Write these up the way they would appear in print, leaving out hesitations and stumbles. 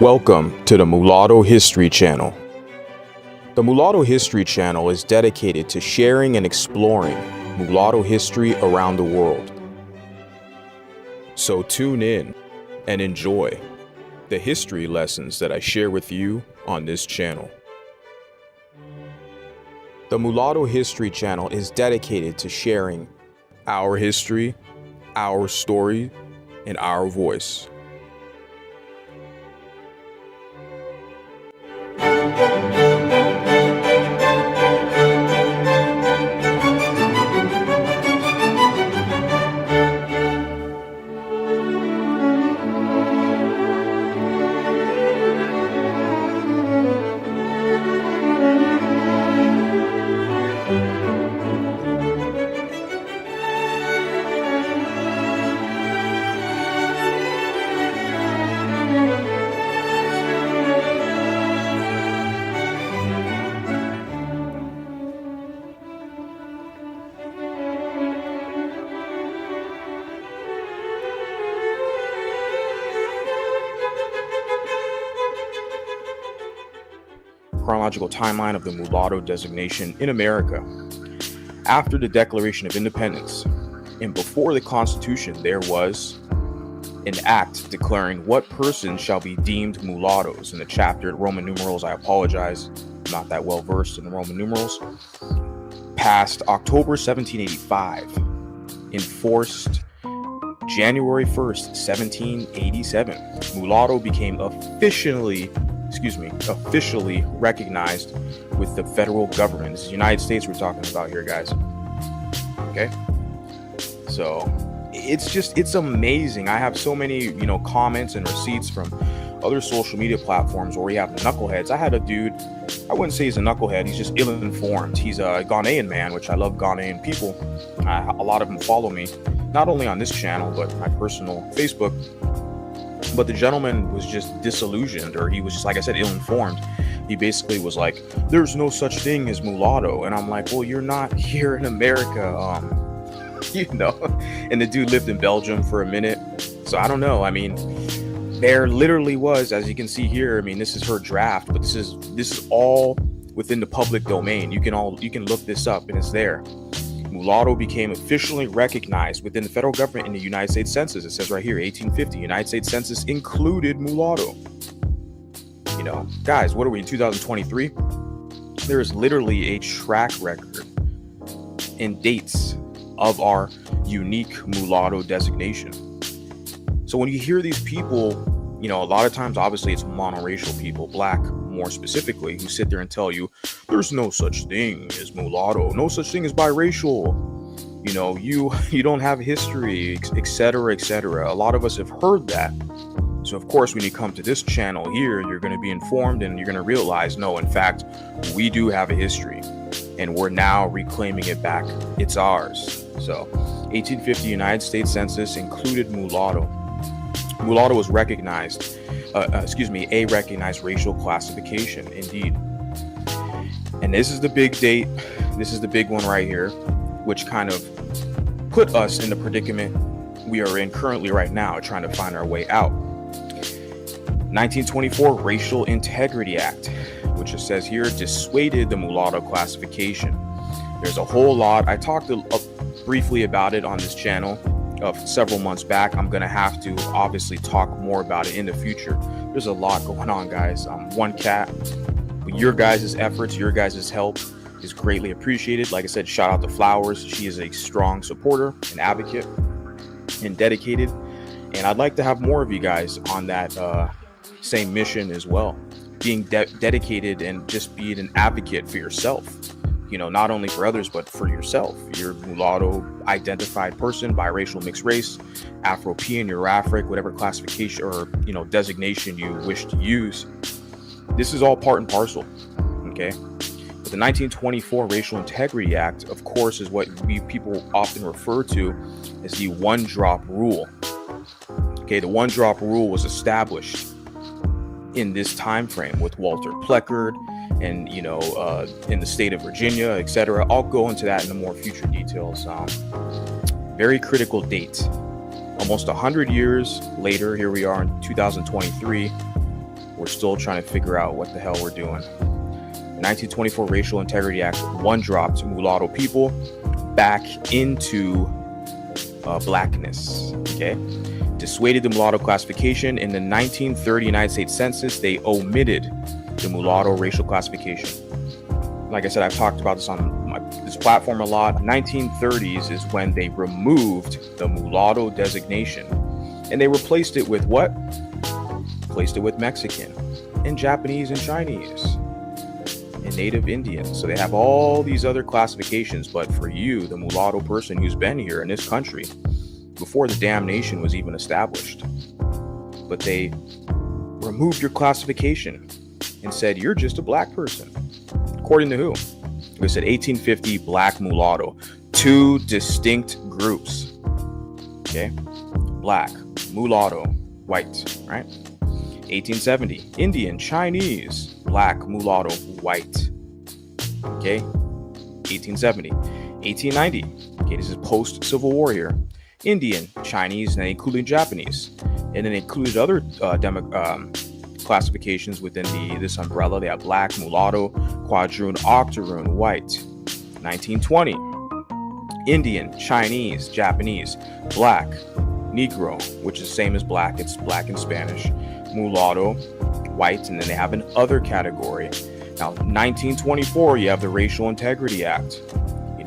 Welcome to the Mulatto History Channel. The Mulatto History Channel is dedicated to sharing and exploring mulatto history around the world. So tune in and enjoy the history lessons that I share with you on this channel. The Mulatto History Channel is dedicated to sharing our history, our story, and our voice. Chronological timeline of the mulatto designation in America. After the Declaration of Independence and before the Constitution, there was an act declaring what persons shall be deemed mulattoes. In the chapter, Roman numerals, I apologize, I'm not that well versed in the Roman numerals, passed October 1785, enforced January 1st, 1787. Mulatto became officially recognized with the federal government. This is the United States we're talking about here, guys. Okay? So it's amazing. I have so many, comments and receipts from other social media platforms where we have knuckleheads. I had a dude, I wouldn't say he's a knucklehead, he's just ill-informed. He's a Ghanaian man, which I love Ghanaian people. A lot of them follow me, not only on this channel, but my personal Facebook. But the gentleman was just disillusioned, or he was just, like I said, ill-informed. He basically was like, there's no such thing as mulatto. And I'm like, well, you're not here in America, And the dude lived in Belgium for a minute. So I don't know. I mean, there literally was, as you can see here, I mean, this is her draft, but this is all within the public domain. You can look this up and it's there. Mulatto became officially recognized within the federal government in the United States Census. It says right here, 1850, United States Census included mulatto. Guys, what are we in 2023? There is literally a track record and dates of our unique mulatto designation. So when you hear these people, a lot of times, obviously, it's monoracial people, black more specifically, who sit there and tell you there's no such thing as mulatto, no such thing as biracial, you don't have history, etc., etc. A lot of us have heard that. So of course, when you come to this channel here, you're going to be informed and you're going to realize, no, in fact, we do have a history and we're now reclaiming it back. It's ours. So 1850 United States Census included mulatto. Mulatto was recognized, a recognized racial classification, indeed. And this is the big date. This is the big one right here, which kind of put us in the predicament we are in currently right now, trying to find our way out. 1924 Racial Integrity Act, which it says here, dissuaded the mulatto classification. There's a whole lot. I talked briefly about it on this channel several months back. I'm going to have to obviously talk more about it in the future. There's a lot going on, guys. One cat, your guys' efforts, your guys' help is greatly appreciated. Like I said, shout out to Flowers. She is a strong supporter and advocate and dedicated. And I'd like to have more of you guys on that same mission as well, being dedicated and just being an advocate for yourself. Not only for others, but for yourself. You're a mulatto identified person, biracial, mixed race, Afropean, Eurafric, whatever classification or, designation you wish to use. This is all part and parcel, okay? But the 1924 Racial Integrity Act, of course, is what people often refer to as the one-drop rule. Okay, the one-drop rule was established in this time frame with Walter Pleckard and in the state of Virginia, etc. I'll go into that in the more future details. Very critical date. Almost 100 years later, here we are in 2023. we're still trying to figure out what the hell we're doing. The 1924 Racial Integrity Act one-dropped mulatto people back into blackness, okay? Dissuaded the mulatto classification. In the 1930 United States Census, they omitted the mulatto racial classification. Like I said, I've talked about this on this platform a lot. 1930s is when they removed the mulatto designation, and they replaced it with what? Replaced it with Mexican and Japanese and Chinese and Native Indian. So they have all these other classifications, but for you, the mulatto person who's been here in this country before the damn nation was even established, but they removed your classification and said you're just a black person. According to who? They said 1850 black mulatto, two distinct groups. Okay, black, mulatto, white, right? 1870 Indian, Chinese, black, mulatto, white. Okay, 1870. 1890. Okay, this is post Civil War here. Indian, Chinese, and then including Japanese, and then included other classifications within this umbrella. They have black, mulatto, quadroon, octoroon, white. 1920, Indian, Chinese, Japanese, black, Negro, which is the same as black. It's black in Spanish. Mulatto, white, and then they have an other category. Now, 1924, you have the Racial Integrity Act,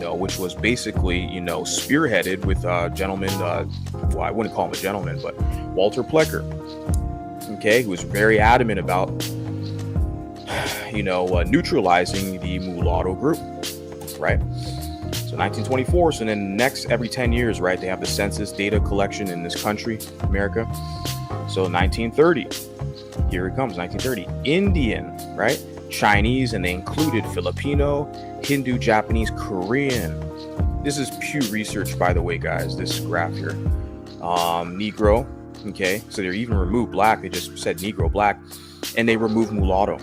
which was basically, spearheaded with a gentleman, well, I wouldn't call him a gentleman, but Walter Plecker, okay, who was very adamant about, neutralizing the mulatto group, right? So 1924, so then every 10 years, right, they have the census data collection in this country, America. So 1930, here it comes, 1930, Indian, right? Chinese, and they included Filipino, Hindu, Japanese, Korean. This is Pew Research, by the way, guys, this graph here. Negro, okay, so they even removed black. They just said Negro, black, and they removed mulatto.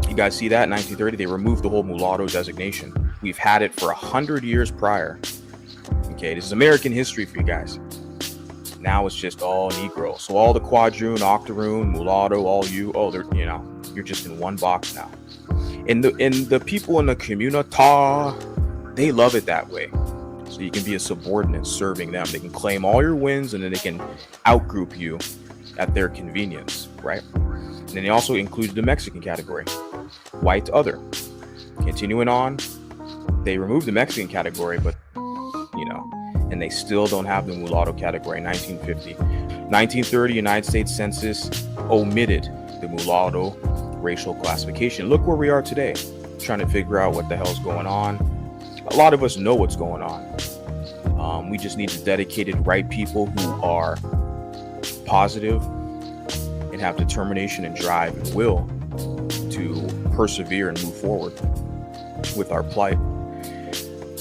You guys see that? In 1930, they removed the whole mulatto designation. We've had it for 100 years prior. Okay, this is American history for you guys. Now it's just all Negro. So all the quadroon, octoroon, mulatto, all they're, you're just in one box now. And the people in the community, they love it that way. So you can be a subordinate serving them. They can claim all your wins, and then they can outgroup you at their convenience, right? And then they also included the Mexican category, white, other. Continuing on, they removed the Mexican category, but and they still don't have the mulatto category. 1950, 1930 United States Census omitted the mulatto racial classification. Look where we are today, trying to figure out what the hell's going on. A lot of us know what's going on. We just need the dedicated right people who are positive and have determination and drive and will to persevere and move forward with our plight.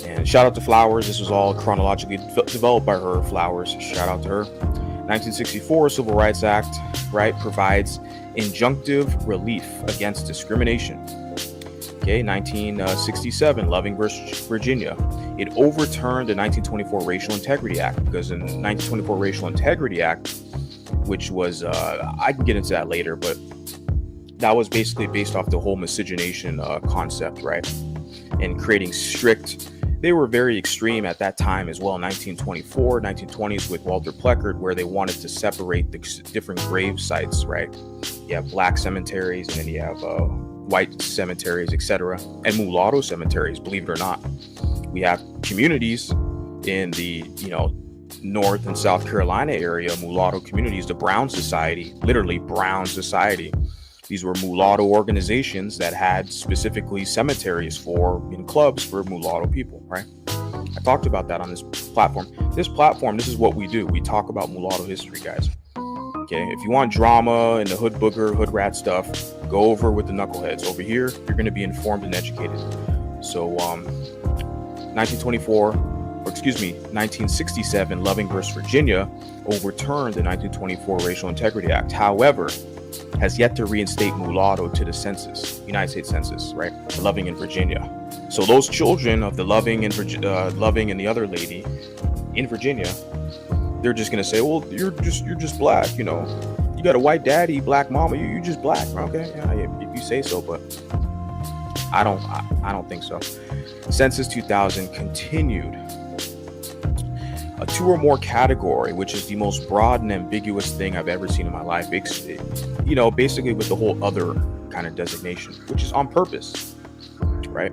And shout out to Flowers. This was all chronologically developed by her, Flowers. Shout out to her. 1964 Civil Rights Act, right, provides injunctive relief against discrimination. Okay, 1967 Loving versus Virginia. It overturned the 1924 Racial Integrity Act, because in the 1924 Racial Integrity Act, which was, I can get into that later, but that was basically based off the whole miscegenation concept, right? And creating strict, they were very extreme at that time as well, 1924, 1920s with Walter Plecker, where they wanted to separate the different grave sites, right? You have black cemeteries, and then you have white cemeteries, etc., and mulatto cemeteries, believe it or not. We have communities in the, North and South Carolina area, mulatto communities, the Brown Society, literally Brown Society. These were mulatto organizations that had specifically cemeteries in clubs for mulatto people, right? I talked about that on this platform. This is what we do. We talk about mulatto history, guys. Okay, if you want drama and the hood booger, hood rat stuff, go over with the knuckleheads. Over here, you're going to be informed and educated. So, 1967, Loving versus Virginia overturned the 1924 Racial Integrity Act. However, has yet to reinstate mulatto to the census, United States Census, right? Loving in Virginia. So those children of the Loving and the other lady in Virginia, they're just gonna say, well, you're just black, you You got a white daddy, black mama. You just black, okay? Yeah, if you say so, but I don't think so. Census 2000 continued. A two or more category, which is the most broad and ambiguous thing I've ever seen in my life. Basically with the whole other kind of designation, which is on purpose, right?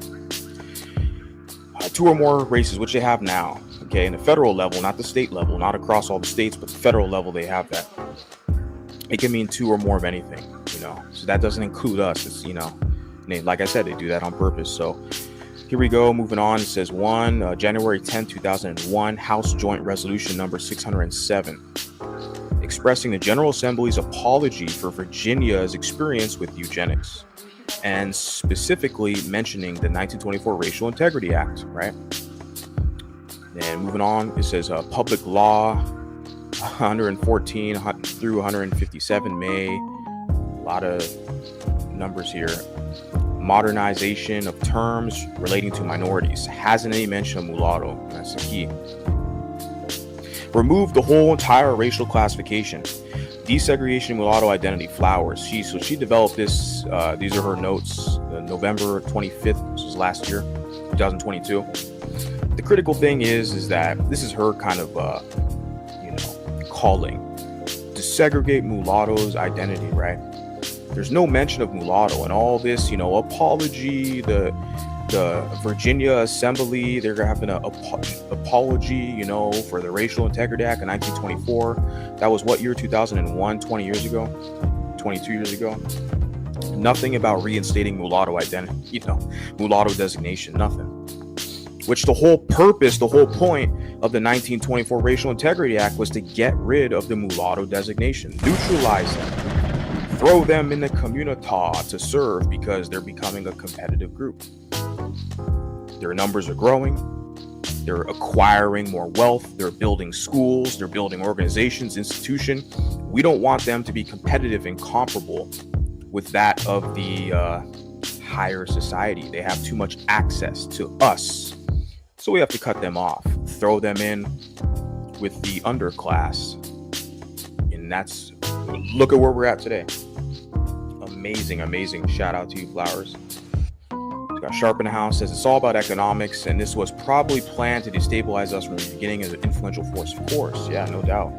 Two or more races, which they have now, okay, in the federal level, not the state level, not across all the states, but the federal level, they have that. It can mean two or more of anything, so that doesn't include us. It's, like I said, they do that on purpose. So here we go, moving on. It says January 10, 2001, House Joint Resolution number 607, expressing the General Assembly's apology for Virginia's experience with eugenics, and specifically mentioning the 1924 Racial Integrity Act, right? And moving on, it says Public Law 114 through 157, May, a lot of numbers here. Modernization of terms relating to minorities. Hasn't any mention of mulatto. That's the key. Remove the whole entire racial classification. Desegregation mulatto identity flowers. She developed this. These are her notes. November 25th. This was last year, 2022. The critical thing is that this is her kind of calling. Desegregate mulatto's identity, right? There's no mention of mulatto and all this, apology. The Virginia Assembly, they're having an apology, for the Racial Integrity Act in 1924. That was what year? 2001, 20 years ago, 22 years ago. Nothing about reinstating mulatto identity, mulatto designation, nothing. Which the whole purpose, the whole point of the 1924 Racial Integrity Act was to get rid of the mulatto designation, neutralize them. Throw them in the community to serve because they're becoming a competitive group. Their numbers are growing. They're acquiring more wealth. They're building schools. They're building organizations, institutions. We don't want them to be competitive and comparable with that of the higher society. They have too much access to us. So we have to cut them off, throw them in with the underclass. And that's, look at where we're at today. Amazing. Shout out to you, Flowers. It's got Sharp in the house, says it's all about economics, and this was probably planned to destabilize us from the beginning as an influential force. Of course, yeah, no doubt.